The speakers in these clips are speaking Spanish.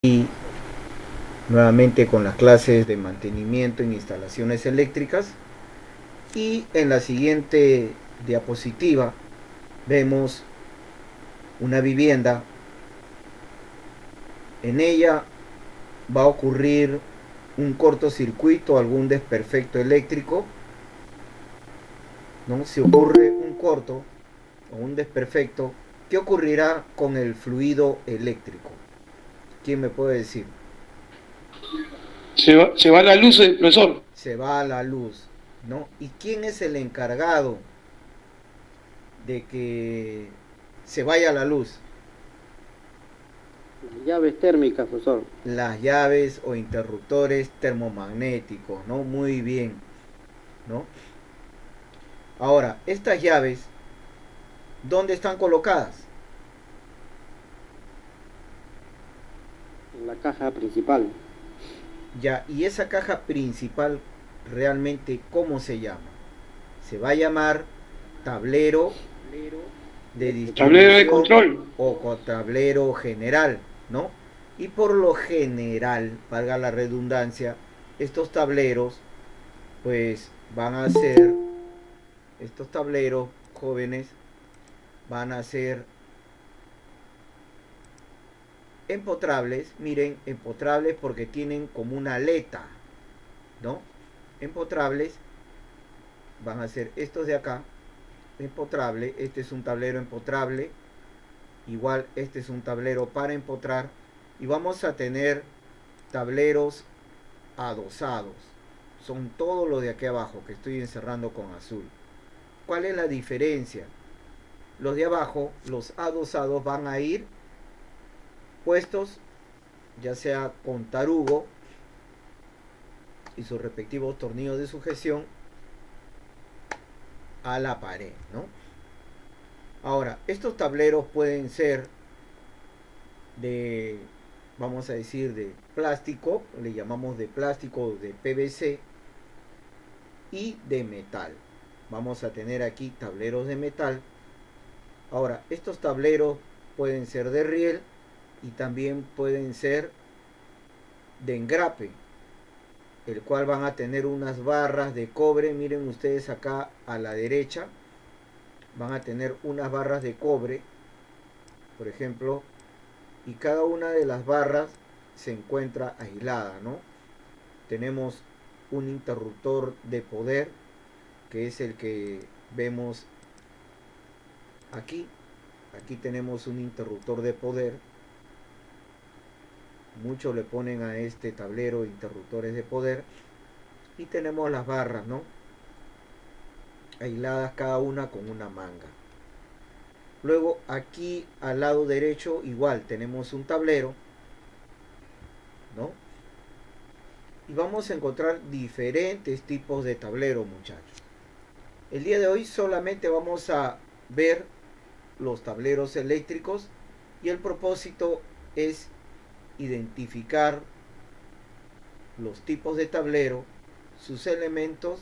Y nuevamente con las clases de mantenimiento en instalaciones eléctricas, y en la siguiente diapositiva vemos una vivienda. En ella va a ocurrir un cortocircuito, algún desperfecto eléctrico, ¿no? Si ocurre un corto o un desperfecto, ¿qué ocurrirá con el fluido eléctrico? ¿Quién me puede decir? Se va la luz, profesor. Se va a la luz, ¿no? ¿Y quién es el encargado de que se vaya la luz? Las llaves térmicas, profesor. Las llaves o interruptores termomagnéticos, ¿no? Muy bien, ¿no? Ahora, estas llaves, ¿dónde están colocadas? En la caja principal. Ya, y esa caja principal realmente, ¿cómo se llama? Se va a llamar tablero de Tablero de distribución control. o tablero general, ¿no? Y por lo general, valga la redundancia, estos tableros, pues van a ser, estos tableros jóvenes van a ser empotrables. Miren, empotrables porque tienen como una aleta, ¿no? Empotrables van a ser estos de acá, empotrable. Este es un tablero empotrable, igual este es un tablero para empotrar, y vamos a tener tableros adosados. Son todos los de aquí abajo que estoy encerrando con azul. ¿Cuál es la diferencia? Los de abajo, los adosados, van a ir puestos ya sea con tarugo y sus respectivos tornillos de sujeción a la pared, ¿no? Ahora, estos tableros pueden ser de, vamos a decir, de plástico, le llamamos de plástico, de PVC, y de metal. Vamos a tener aquí tableros de metal. Ahora, estos tableros pueden ser de riel y también pueden ser de engrape, el cual van a tener unas barras de cobre. Miren ustedes acá a la derecha, van a tener unas barras de cobre, por ejemplo, y cada una de las barras se encuentra aislada, ¿no? Tenemos un interruptor de poder, que es el que vemos aquí. Aquí tenemos un interruptor de poder. Muchos le ponen a este tablero interruptores de poder. Y tenemos las barras, ¿no? Aisladas cada una con una manga. Luego aquí al lado derecho igual tenemos un tablero, ¿no? Y vamos a encontrar diferentes tipos de tablero, muchachos. El día de hoy solamente vamos a ver los tableros eléctricos, y el propósito es identificar los tipos de tablero, sus elementos,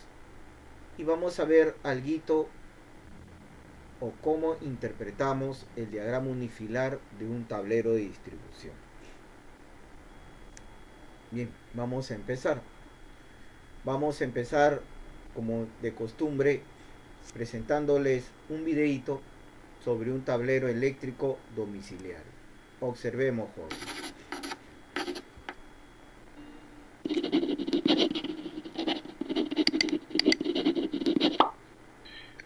y vamos a ver algo o cómo interpretamos el diagrama unifilar de un tablero de distribución. Bien, vamos a empezar. Vamos a empezar como de costumbre presentándoles un videito sobre un tablero eléctrico domiciliario. Observemos, jóvenes.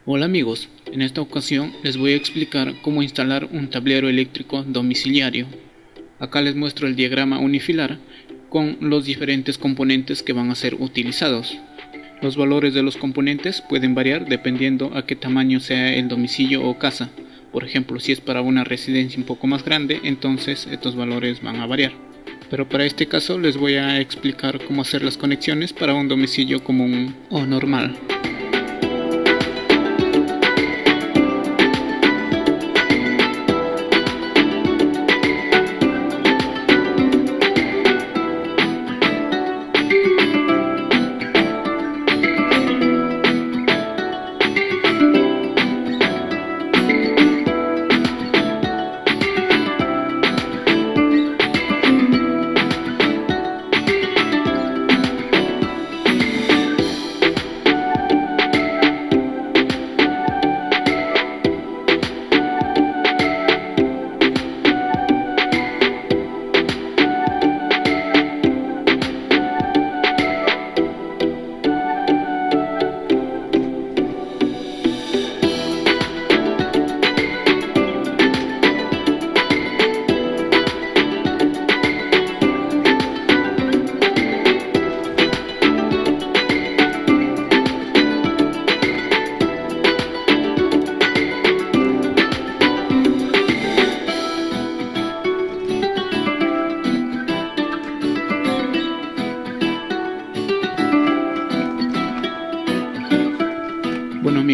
Hola amigos, en esta ocasión les voy a explicar cómo instalar un tablero eléctrico domiciliario. Acá les muestro el diagrama unifilar con los diferentes componentes que van a ser utilizados. Los valores de los componentes pueden variar dependiendo a qué tamaño sea el domicilio o casa. Por ejemplo, si es para una residencia un poco más grande, entonces estos valores van a variar. Pero para este caso les voy a explicar cómo hacer las conexiones para un domicilio común o normal.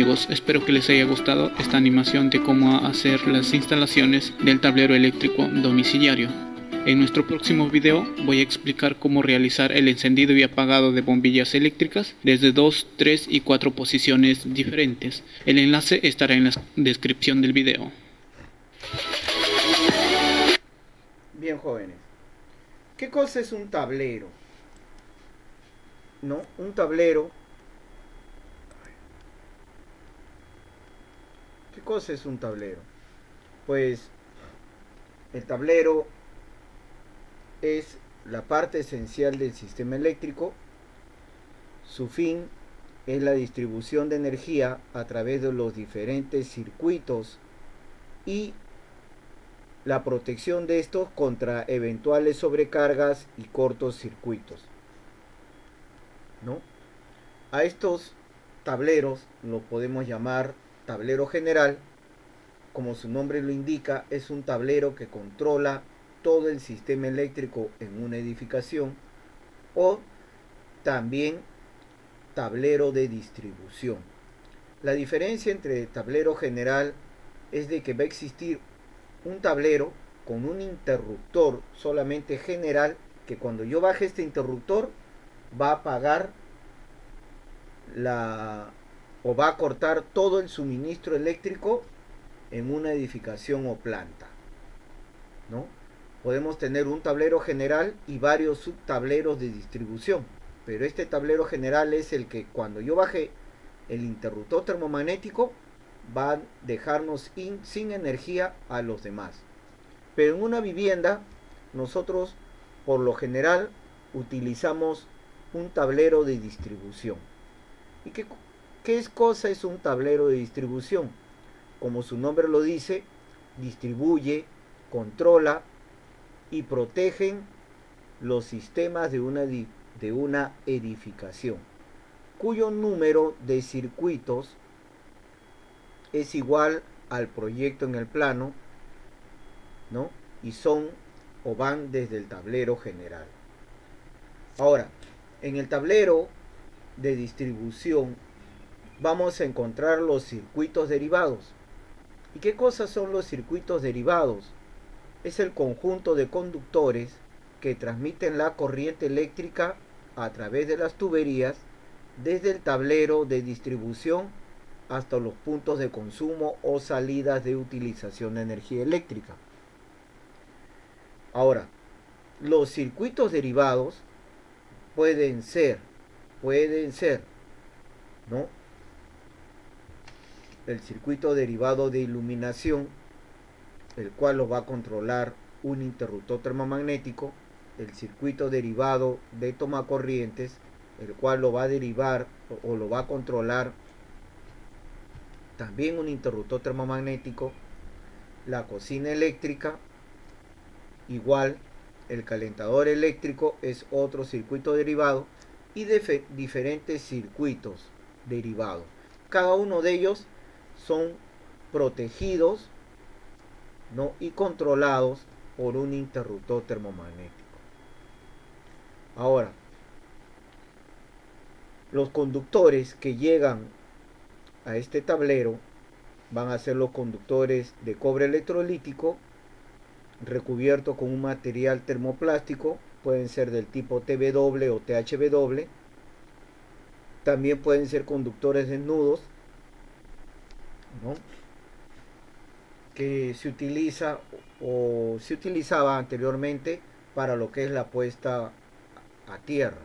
amigos, espero que les haya gustado esta animación de cómo hacer las instalaciones del tablero eléctrico domiciliario. En nuestro próximo video voy a explicar cómo realizar el encendido y apagado de bombillas eléctricas desde 2, 3 y 4 posiciones diferentes. El enlace estará en la descripción del video. Bien, jóvenes, ¿qué cosa es un tablero? ¿No? Un tablero. ¿Qué cosa es un tablero? Pues el tablero es la parte esencial del sistema eléctrico. Su fin es la distribución de energía a través de los diferentes circuitos y la protección de estos contra eventuales sobrecargas y cortocircuitos, ¿no? A estos tableros los podemos llamar tablero general. Como su nombre lo indica, es un tablero que controla todo el sistema eléctrico en una edificación, o también tablero de distribución. La diferencia entre tablero general es de que va a existir un tablero con un interruptor solamente general, que cuando yo baje este interruptor va a apagar o va a cortar todo el suministro eléctrico en una edificación o planta, ¿no? Podemos tener un tablero general y varios subtableros de distribución, pero este tablero general es el que cuando yo baje el interruptor termomagnético va a dejarnos sin energía a los demás. Pero en una vivienda nosotros por lo general utilizamos un tablero de distribución. ¿Y qué cosa es un tablero de distribución? Como su nombre lo dice, distribuye, controla y protegen los sistemas de una edificación, cuyo número de circuitos es igual al proyecto en el plano, ¿no? Y son o van desde el tablero general. Ahora, en el tablero de distribución vamos a encontrar los circuitos derivados. ¿Y qué cosas son los circuitos derivados? Es el conjunto de conductores que transmiten la corriente eléctrica a través de las tuberías desde el tablero de distribución hasta los puntos de consumo o salidas de utilización de energía eléctrica. Ahora, los circuitos derivados pueden ser, ¿no? El circuito derivado de iluminación, el cual lo va a controlar un interruptor termomagnético, el circuito derivado de tomacorrientes, el cual lo va a derivar o lo va a controlar también un interruptor termomagnético, la cocina eléctrica, igual el calentador eléctrico es otro circuito derivado, y diferentes circuitos derivados. Cada uno de ellos son protegidos, ¿no? Y controlados por un interruptor termomagnético. Ahora, los conductores que llegan a este tablero van a ser los conductores de cobre electrolítico recubierto con un material termoplástico, pueden ser del tipo TBW o THW. También pueden ser conductores desnudos, ¿no? Que se utiliza o se utilizaba anteriormente para lo que es la puesta a tierra.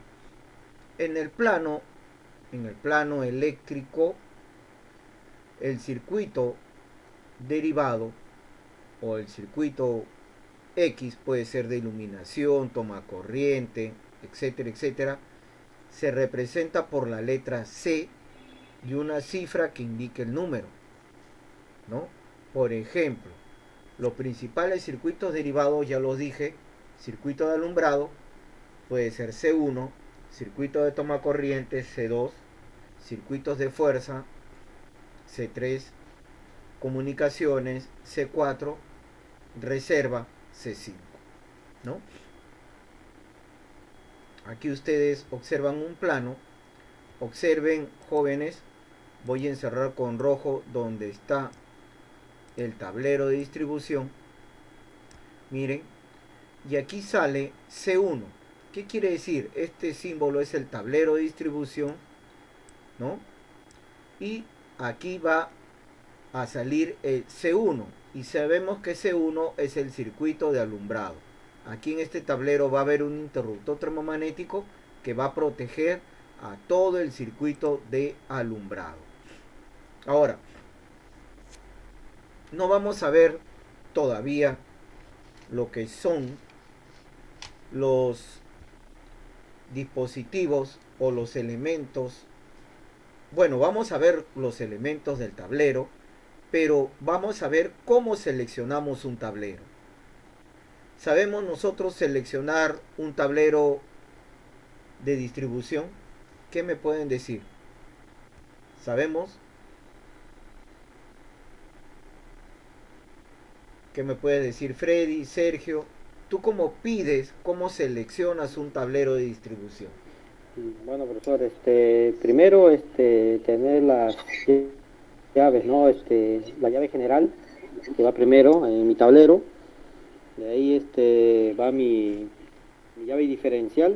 En el plano eléctrico, el circuito derivado o el circuito X puede ser de iluminación, toma corriente, etcétera, etcétera. Se representa por la letra C y una cifra que indique el número, ¿no? Por ejemplo, los principales circuitos derivados, ya los dije: circuito de alumbrado puede ser C1, circuito de toma corriente C2, circuitos de fuerza C3, comunicaciones C4, reserva C5, ¿no? Aquí ustedes observan un plano. Observen, jóvenes, voy a encerrar con rojo donde está el tablero de distribución. Miren, y aquí sale C1. ¿Qué quiere decir? Este símbolo es el tablero de distribución, ¿no? Y aquí va a salir el C1 y sabemos que C1 es el circuito de alumbrado. Aquí en este tablero va a haber un interruptor termomagnético que va a proteger a todo el circuito de alumbrado. Ahora, no vamos a ver todavía lo que son los dispositivos o los elementos. Bueno, vamos a ver los elementos del tablero, pero vamos a ver cómo seleccionamos un tablero. ¿Sabemos nosotros seleccionar un tablero de distribución? ¿Qué me pueden decir? ¿Sabemos? ¿Qué me puedes decir Freddy, Sergio? ¿Tú cómo pides, cómo seleccionas un tablero de distribución? Bueno, profesor, primero, tener las llaves, ¿no? La llave general, que va primero en mi tablero. De ahí, va mi llave diferencial.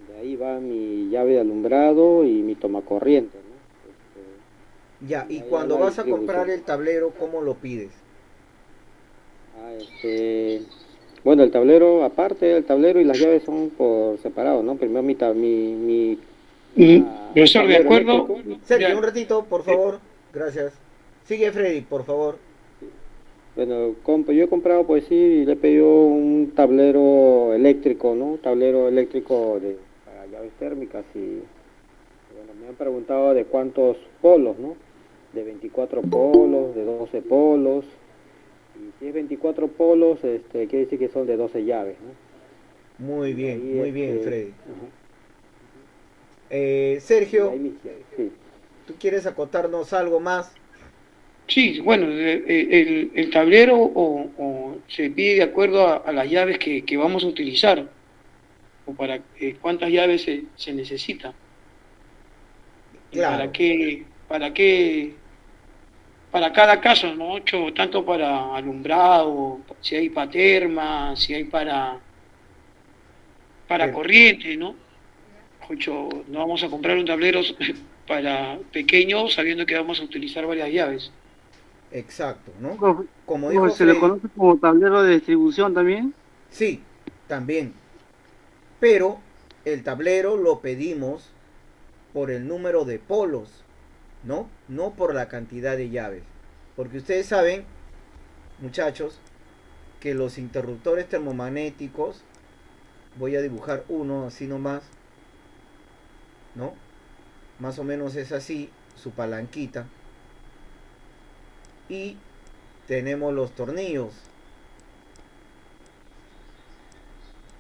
De ahí va mi llave de alumbrado y mi tomacorriente, ¿no? Ya, y cuando vas a comprar el tablero, ¿cómo lo pides? Bueno, el tablero, aparte del tablero y las llaves son por separado, ¿no? Primero Profesor, de acuerdo. Sergio, Ya. un ratito, por favor. Gracias. Sigue Freddy, por favor. Bueno, yo he comprado, pues sí, y le he pedido un tablero eléctrico, ¿no? Tablero eléctrico para llaves térmicas y, bueno, me han preguntado de cuántos polos, ¿no? De 24 polos, de 12 polos. Y si es 24 polos, quiere decir que son de 12 llaves, ¿no? Muy bien, Ahí, muy bien, Freddy. Ajá. Sergio, Ahí sí. ¿tú quieres acotarnos algo más? Sí, bueno, el tablero o se pide de acuerdo a las llaves que vamos a utilizar, o para cuántas llaves se necesita, y Claro. para cada caso, ¿no? Tanto para alumbrado, si hay para terma, si hay para Pero- corriente, ¿no? Ocho, no vamos a comprar un tablero para pequeños sabiendo que vamos a utilizar varias llaves. Exacto, ¿no? Profe, Como dijo ¿se le Freddy, conoce como tablero de distribución también? sí, también. Pero el tablero lo pedimos por el número de polos, ¿no? No por la cantidad de llaves. Porque ustedes saben, muchachos, que los interruptores termomagnéticos, voy a dibujar uno así nomás, ¿no? Más o menos es así, su palanquita. Y tenemos los tornillos,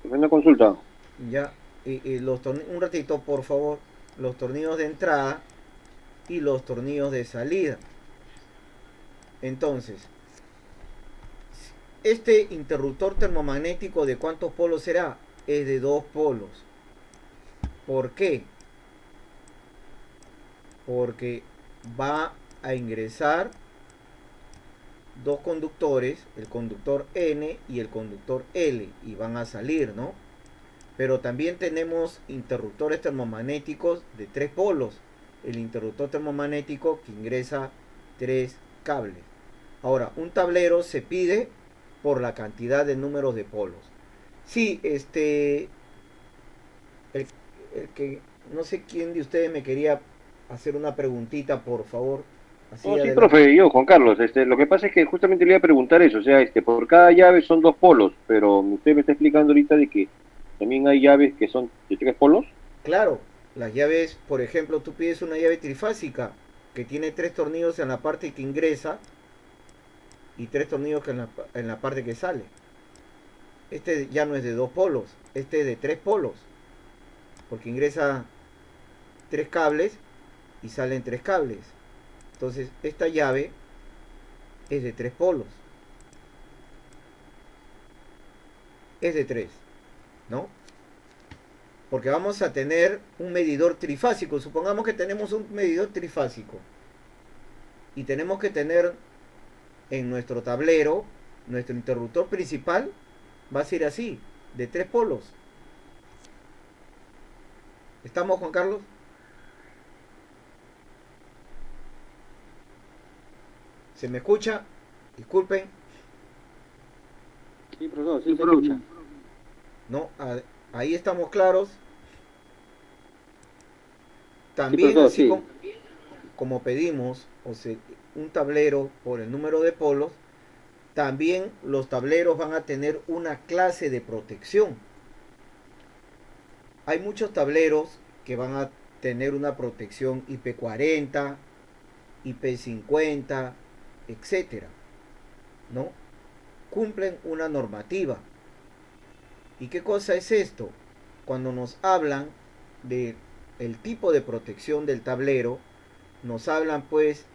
Una consulta. ya. Y un ratito, por favor. Los tornillos de entrada y los tornillos de salida. Entonces, este interruptor termomagnético, ¿de cuántos polos será? Es de 2 polos. ¿Por qué? Porque va a ingresar dos conductores, el conductor N y el conductor L, y van a salir, ¿no? Pero también tenemos interruptores termomagnéticos de 3 polos. El interruptor termomagnético que ingresa 3 cables. Ahora, un tablero se pide por la cantidad de números de polos. Sí, el que no sé quién de ustedes me quería hacer una preguntita, por favor. Así Oh, sí, adelante. profe, yo, Juan Carlos. Lo que pasa es que justamente le iba a preguntar eso. O sea, por cada llave son 2 polos, pero usted me está explicando ahorita de que también hay llaves que son de 3 polos. Claro, las llaves, por ejemplo, tú pides una llave trifásica que tiene 3 tornillos en la parte que ingresa y 3 tornillos que en la parte que sale. Este ya no es de 2 polos, este es de 3 polos, porque ingresa 3 cables y salen 3 cables. Entonces, esta llave es de 3 polos. Es de 3, ¿no? porque vamos a tener un medidor trifásico. Supongamos que tenemos un medidor trifásico y tenemos que tener en nuestro tablero, nuestro interruptor principal va a ser así, de 3 polos. ¿Estamos, Juan Carlos? ¿Se me escucha? Disculpen. Sí, profesor, sí se escucha. No, ahí estamos claros. También, Sí, profesor, así sí. como pedimos un tablero por el número de polos, también los tableros van a tener una clase de protección. Hay muchos tableros que van a tener una protección IP40, IP50, etcétera, ¿no? Cumplen una normativa. ¿Y qué cosa es esto? Cuando nos hablan de el tipo de protección del tablero, nos hablan pues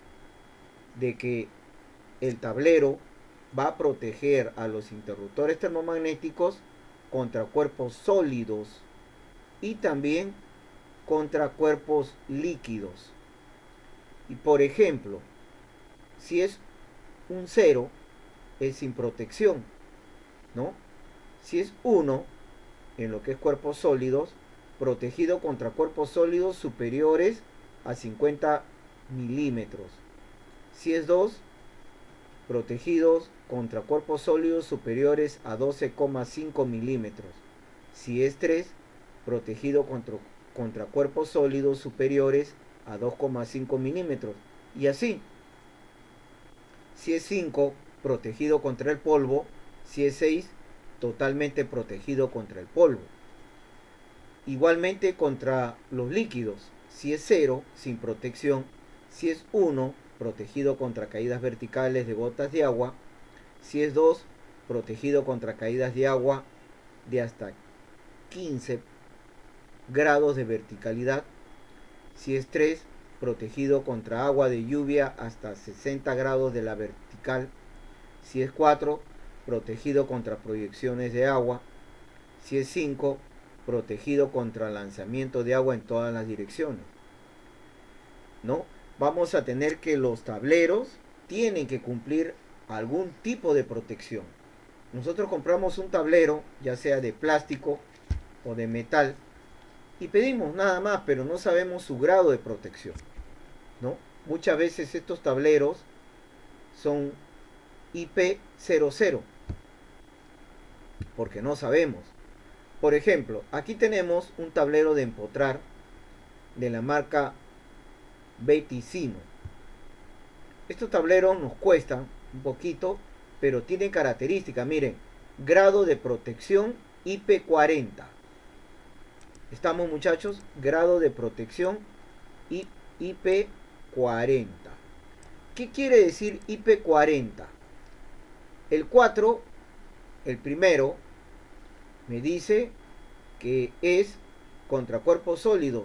de que el tablero va a proteger a los interruptores termomagnéticos contra cuerpos sólidos y también contra cuerpos líquidos. Y por ejemplo, si es un 0, es sin protección, ¿no? Si es 1, en lo que es cuerpos sólidos, protegido contra cuerpos sólidos superiores a 50 milímetros. Si es 2, protegidos contra cuerpos sólidos superiores a 12,5 milímetros. Si es 3, protegido contra cuerpos sólidos superiores a 2,5 milímetros. Y así. Si es 5, protegido contra el polvo. Si es 6, totalmente protegido contra el polvo. Igualmente contra los líquidos. Si es 0, sin protección. Si es 1, protegido contra caídas verticales de gotas de agua. Si es 2, protegido contra caídas de agua de hasta 15 grados de verticalidad. Si es 3, protegido contra agua de lluvia hasta 60 grados de la vertical. Si es 4, protegido contra proyecciones de agua. Si es 5, protegido contra lanzamiento de agua en todas las direcciones, ¿no? Vamos a tener que los tableros tienen que cumplir algún tipo de protección. Nosotros compramos un tablero, ya sea de plástico o de metal, y pedimos nada más, pero no sabemos su grado de protección, ¿no? Muchas veces estos tableros son IP00, porque no sabemos. Por ejemplo, aquí tenemos un tablero de empotrar de la marca Beticino. Estos tableros nos cuestan un poquito, pero tienen características. Miren, grado de protección IP40. ¿Estamos, muchachos? Grado de protección IP40. ¿Qué quiere decir IP40? El 4, el primero, me dice que es contra cuerpos sólidos,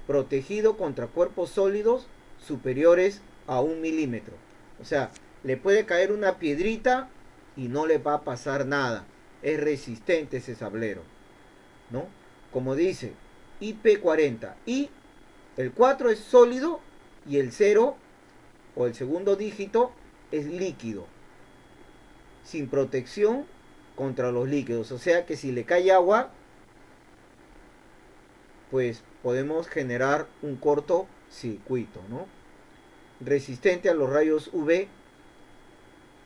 protegido contra cuerpos sólidos superiores a 1 milímetro. O sea, le puede caer una piedrita y no le va a pasar nada. Es resistente ese tablero, ¿no? Como dice, IP40. Y el 4 es sólido y el 0 o el segundo dígito es líquido. Sin protección contra los líquidos. O sea que si le cae agua, pues podemos generar un cortocircuito, ¿no? Resistente a los rayos UV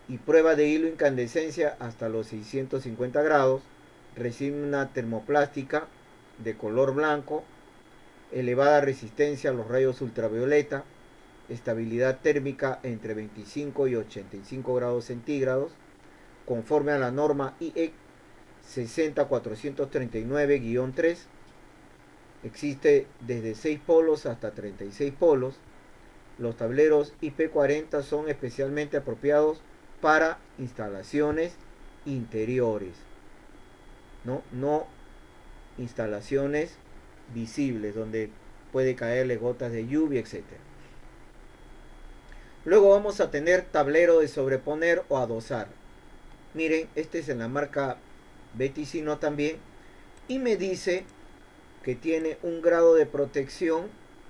y prueba de hilo incandescencia hasta los 650 grados. Recibe una termoplástica de color blanco, elevada resistencia a los rayos ultravioleta, estabilidad térmica entre 25 y 85 grados centígrados, conforme a la norma IEC 60439-3. Existe desde 6 polos hasta 36 polos. Los tableros IP40 son especialmente apropiados para instalaciones interiores, no instalaciones visibles donde puede caerle gotas de lluvia, etc. Luego vamos a tener tablero de sobreponer o adosar. Miren, este es en la marca Beticino también, y me dice que tiene un grado de protección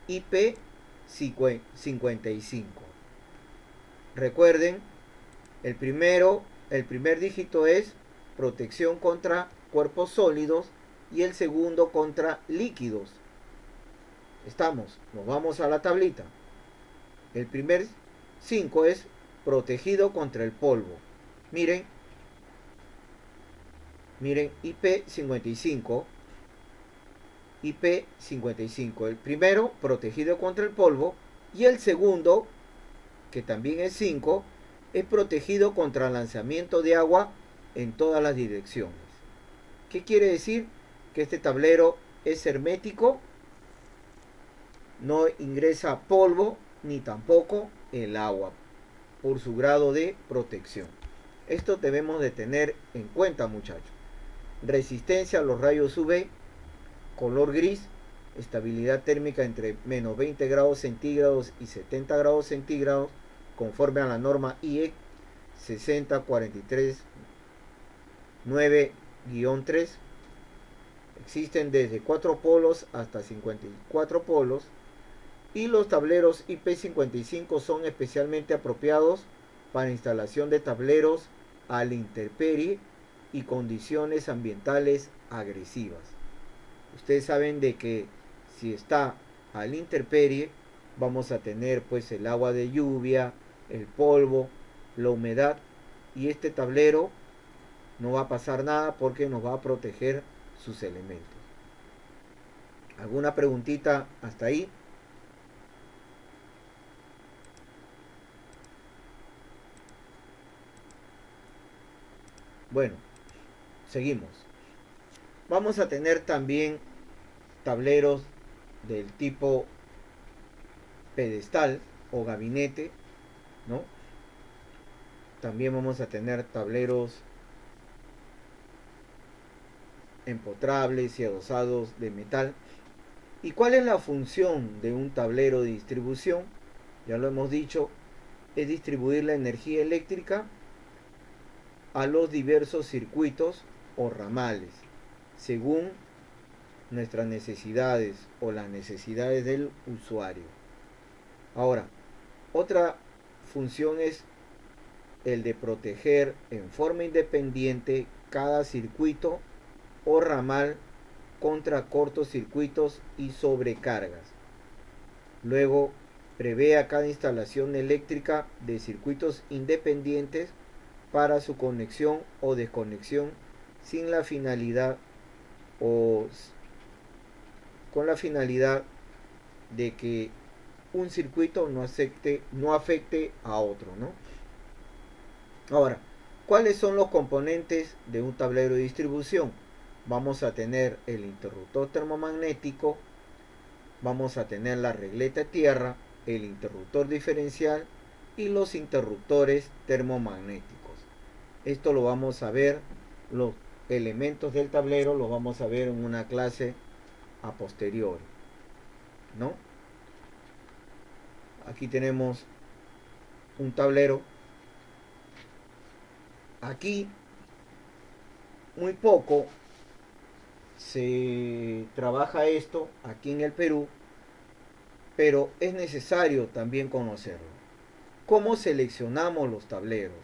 IP55. Recuerden, el primer dígito es protección contra cuerpos sólidos y el segundo contra líquidos. Nos vamos a la tablita. El primer 5 es protegido contra el polvo. Miren IP55. El primero protegido contra el polvo y el segundo, que también es 5, es protegido contra el lanzamiento de agua en todas las direcciones. ¿Qué quiere decir? Que este tablero es hermético, no ingresa polvo ni tampoco el agua por su grado de protección. Esto debemos de tener en cuenta, muchachos. Resistencia a los rayos UV, color gris, estabilidad térmica entre menos 20 grados centígrados y 70 grados centígrados, conforme a la norma IEC 60439-3. Existen desde 4 polos hasta 54 polos, y los tableros IP55 son especialmente apropiados para instalación de tableros a la intemperie y condiciones ambientales agresivas. Ustedes saben de que si está a la intemperie vamos a tener pues el agua de lluvia, el polvo, la humedad, y este tablero no va a pasar nada porque nos va a proteger sus elementos. ¿Alguna preguntita hasta ahí? Bueno, seguimos. Vamos a tener también tableros del tipo pedestal o gabinete, ¿no? También vamos a tener tableros empotrables y adosados de metal. ¿Y cuál es la función de un tablero de distribución? Ya lo hemos dicho, es distribuir la energía eléctrica a los diversos circuitos o ramales, según nuestras necesidades o las necesidades del usuario. Ahora, otra función es el de proteger en forma independiente cada circuito o ramal contra cortocircuitos y sobrecargas. Luego, prevé a cada instalación eléctrica de circuitos independientes para su conexión o desconexión sin la finalidad o con la finalidad de que un circuito no afecte a otro, ¿no? Ahora, ¿cuáles son los componentes de un tablero de distribución? Vamos a tener el interruptor termomagnético, vamos a tener la regleta tierra, el interruptor diferencial y los interruptores termomagnéticos. Esto lo vamos a ver, los elementos del tablero los vamos a ver en una clase a posteriori, ¿no? Aquí tenemos un tablero. Aquí muy poco se trabaja esto aquí en el Perú, pero es necesario también conocerlo. ¿Cómo seleccionamos los tableros?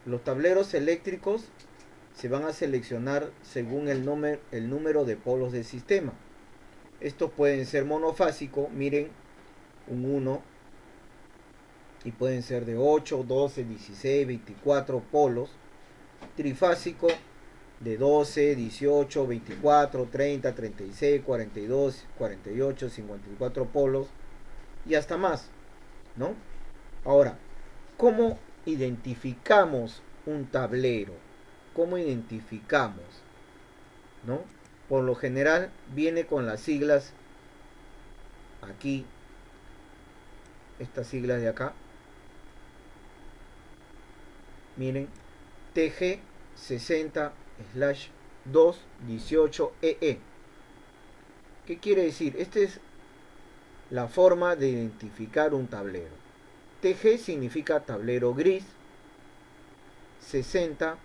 Los tableros eléctricos se van a seleccionar según el número de polos del sistema. Estos pueden ser monofásico, miren, un 1, y pueden ser de 8, 12, 16, 24 polos. Trifásico, de 12, 18, 24, 30, 36, 42, 48, 54 polos y hasta más, ¿no? Ahora, ¿cómo identificamos un tablero? ¿Cómo identificamos? ¿No? Por lo general viene con las siglas aquí, estas siglas de acá. Miren, TG 60/218EE. ¿Qué quiere decir? Esta es la forma de identificar un tablero. TG significa tablero gris. 60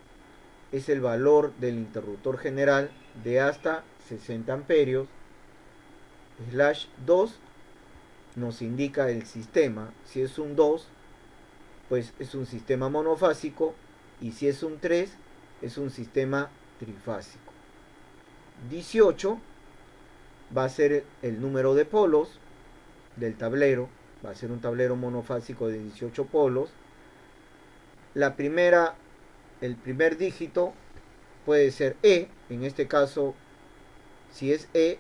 es el valor del interruptor general de hasta 60 amperios. 2 nos indica el sistema. Si es un 2, pues es un sistema monofásico, y si es un 3, es un sistema trifásico. 18 va a ser el número de polos del tablero, va a ser un tablero monofásico de 18 polos. El primer dígito puede ser E, en este caso, si es E,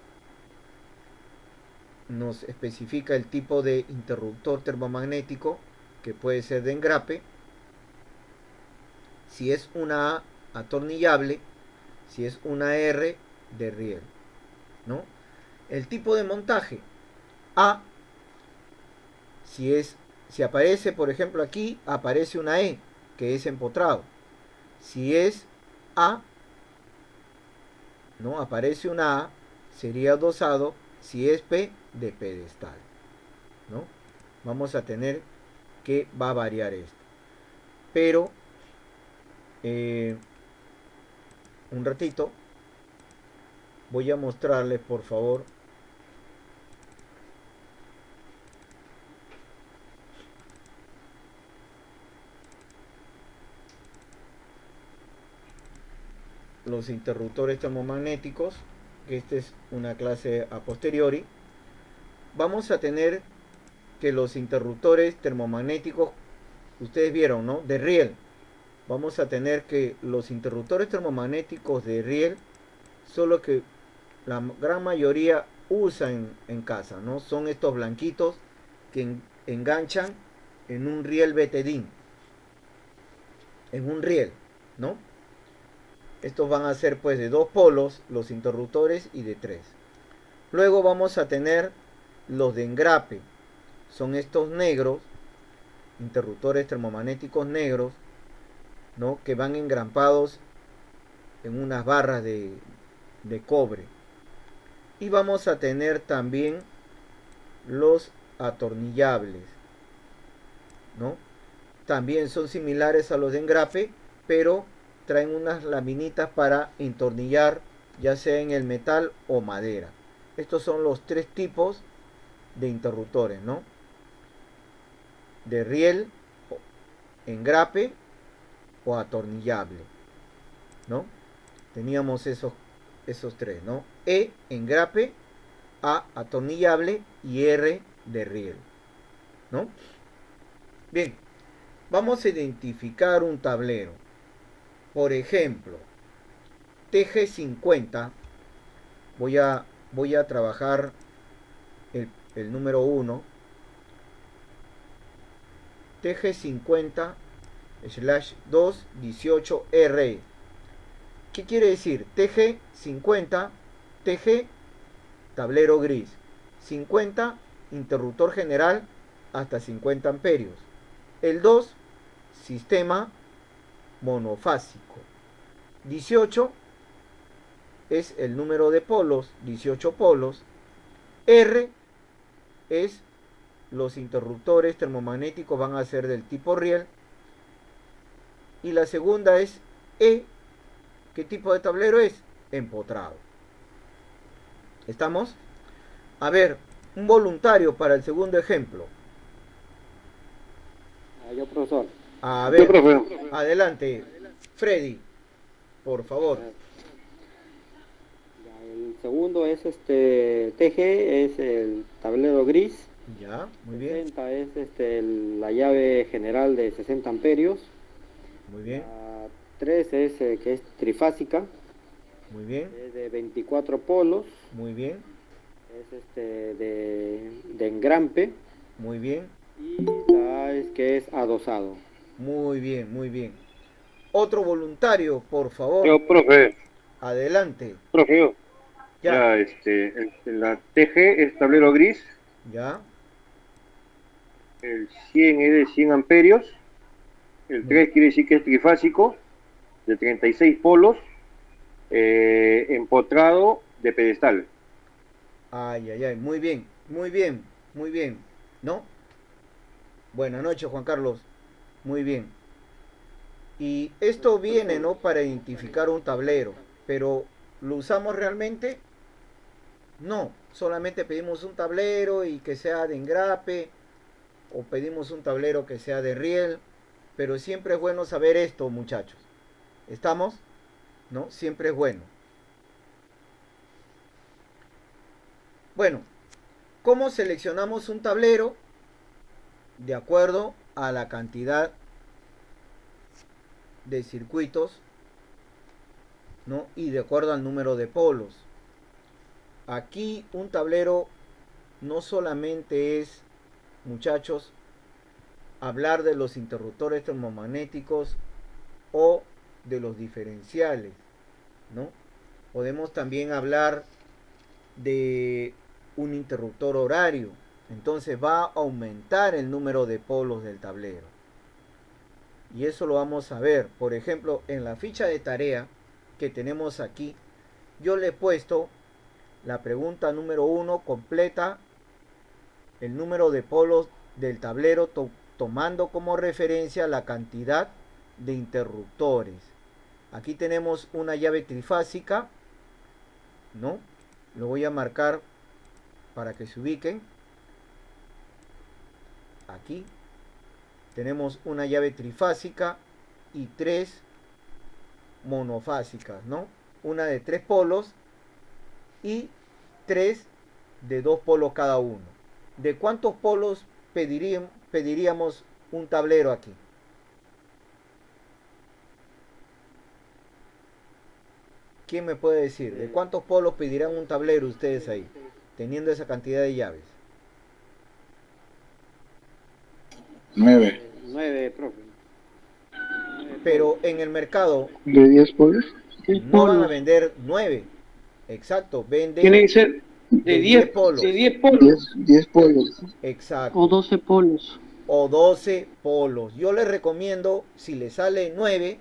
nos especifica el tipo de interruptor termomagnético, que puede ser de engrape. Si es una A, atornillable. Si es una R, de riel, ¿no? El tipo de montaje: A, si aparece, por ejemplo, aquí aparece una E, que es empotrado. Si es A, ¿no? Aparece una A, sería dosado. Si es P, de pedestal, ¿no? Vamos a tener que va a variar esto. Pero, un ratito, voy a mostrarles, por favor, los interruptores termomagnéticos, que esta es una clase a posteriori. Vamos a tener que los interruptores termomagnéticos, ustedes vieron, ¿no? De riel. Vamos a tener que los interruptores termomagnéticos de riel, solo que la gran mayoría usan en casa, ¿no? Son estos blanquitos que enganchan en un riel betedín, en un riel, ¿no? Estos van a ser pues de 2 polos los interruptores, y de 3. Luego vamos a tener los de engrape. Son estos negros, interruptores termomagnéticos negros, ¿no? Que van engrampados en unas barras de cobre. Y vamos a tener también los atornillables, ¿no? También son similares a los de engrape, pero traen unas laminitas para entornillar, ya sea en el metal o madera. Estos son los 3 tipos de interruptores, ¿no? De riel, engrape o atornillable, ¿no? Teníamos esos 3, ¿no? E, engrape; A, atornillable; y R, de riel, ¿no? Bien, vamos a identificar un tablero. Por ejemplo, TG50, voy a trabajar el número 1, TG50/218RE. ¿Qué quiere decir? TG50, TG, tablero gris; 50, interruptor general hasta 50 amperios. El 2, sistema monofásico. 18 es el número de polos, 18 polos. R es los interruptores termomagnéticos, van a ser del tipo riel. Y la segunda es E. ¿Qué tipo de tablero es? Empotrado. ¿Estamos? A ver, un voluntario para el segundo ejemplo. Yo, profesor. A ver, adelante, Freddy, por favor. El segundo es TG, es el tablero gris. Ya, muy bien. 60 es la llave general de 60 amperios. Muy bien. La 3 es que es trifásica. Muy bien. Es de 24 polos. Muy bien. Es de engrampe. Muy bien. Y la es que es adosado. Muy bien, muy bien. Otro voluntario, por favor. Yo, profe. Adelante. Profe, yo. Ya. La TG es tablero gris. Ya. El 100 es de 100 amperios. El 3 quiere decir que es trifásico, de 36 polos, empotrado, de pedestal. Ay, ay, ay. Muy bien, muy bien, muy bien. ¿No? Buenas noches, Juan Carlos. Muy bien. Y esto viene, ¿no?, para identificar un tablero. Pero ¿lo usamos realmente? No, solamente pedimos un tablero y que sea de engrape, o pedimos un tablero que sea de riel, pero siempre es bueno saber esto, muchachos. ¿Estamos? ¿No? Siempre es bueno. Bueno, ¿cómo seleccionamos un tablero? De acuerdo a la cantidad de circuitos, ¿no? Y de acuerdo al número de polos. Aquí un tablero no solamente es, muchachos, hablar de los interruptores termomagnéticos o de los diferenciales, ¿no? Podemos también hablar de un interruptor horario. Entonces va a aumentar el número de polos del tablero. Y eso lo vamos a ver. Por ejemplo, en la ficha de tarea que tenemos aquí, yo le he puesto la pregunta número 1, completa el número de polos del tablero tomando como referencia la cantidad de interruptores. Aquí tenemos una llave trifásica, ¿no? Lo voy a marcar para que se ubiquen. Aquí tenemos una llave trifásica y 3 monofásicas, ¿no? Una de 3 polos y 3 de 2 polos cada uno. ¿De cuántos polos pediríamos un tablero aquí? ¿Quién me puede decir? ¿De cuántos polos pedirán un tablero ustedes ahí, teniendo esa cantidad de llaves? 9. 9, profe. Pero en el mercado ¿De 10 polos? no van a vender 9. Exacto, venden Tiene que ser de 10 polos. De 10 polos. 10 polos. Exacto. O 12 polos. O 12 polos. Yo les recomiendo, si les sale 9,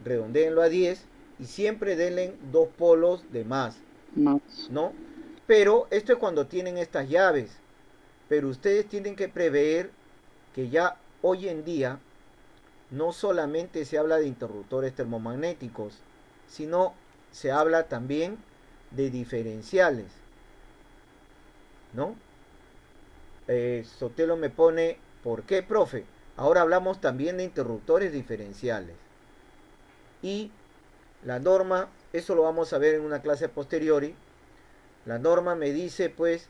redondéenlo a 10 y siempre denle 2 polos de más, Más. ¿no? Pero esto es cuando tienen estas llaves. Pero ustedes tienen que prever que ya hoy en día no solamente se habla de interruptores termomagnéticos, sino se habla también de diferenciales, ¿no? Sotelo me pone, ¿por qué, profe? Ahora hablamos también de interruptores diferenciales. Y la norma, eso lo vamos a ver en una clase posteriori, la norma me dice pues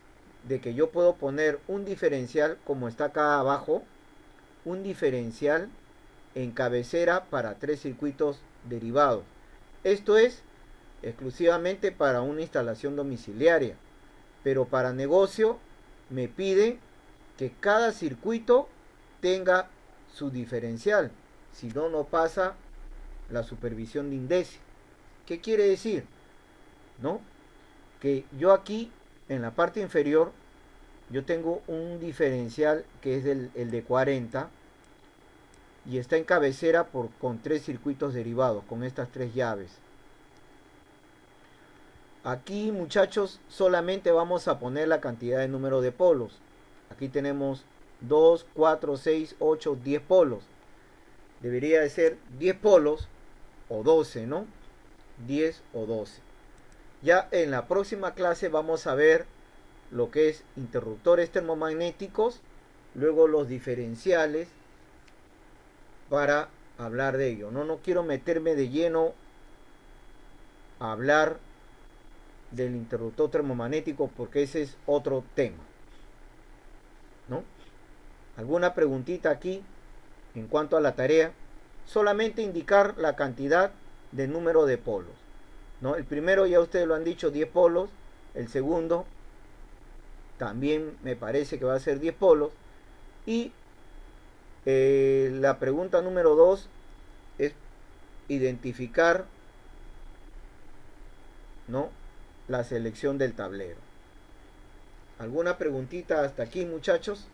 de que yo puedo poner un diferencial, como está acá abajo, un diferencial en cabecera para 3 circuitos derivados. Esto es exclusivamente para una instalación domiciliaria, pero para negocio me pide que cada circuito tenga su diferencial, si no, no pasa la supervisión de INDECI. ¿Qué quiere decir? ¿No? Que yo aquí en la parte inferior yo tengo un diferencial que es el de 40 y está en cabecera con 3 circuitos derivados, con estas 3 llaves. Aquí, muchachos, solamente vamos a poner la cantidad de número de polos. Aquí tenemos 2, 4, 6, 8, 10 polos. Debería de ser 10 polos o 12, ¿no? 10 o 12. Ya en la próxima clase vamos a ver lo que es interruptores termomagnéticos, luego los diferenciales, para hablar de ello. No quiero meterme de lleno a hablar del interruptor termomagnético porque ese es otro tema, ¿no? ¿Alguna preguntita aquí en cuanto a la tarea? Solamente indicar la cantidad de número de polos, ¿no? El primero ya ustedes lo han dicho, 10 polos. El segundo también me parece que va a ser 10 polos. Y la pregunta número 2 es identificar, ¿no?, la selección del tablero. ¿Alguna preguntita hasta aquí, muchachos?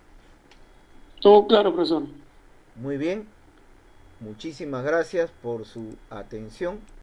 Todo claro, profesor. Muy bien. Muchísimas gracias por su atención.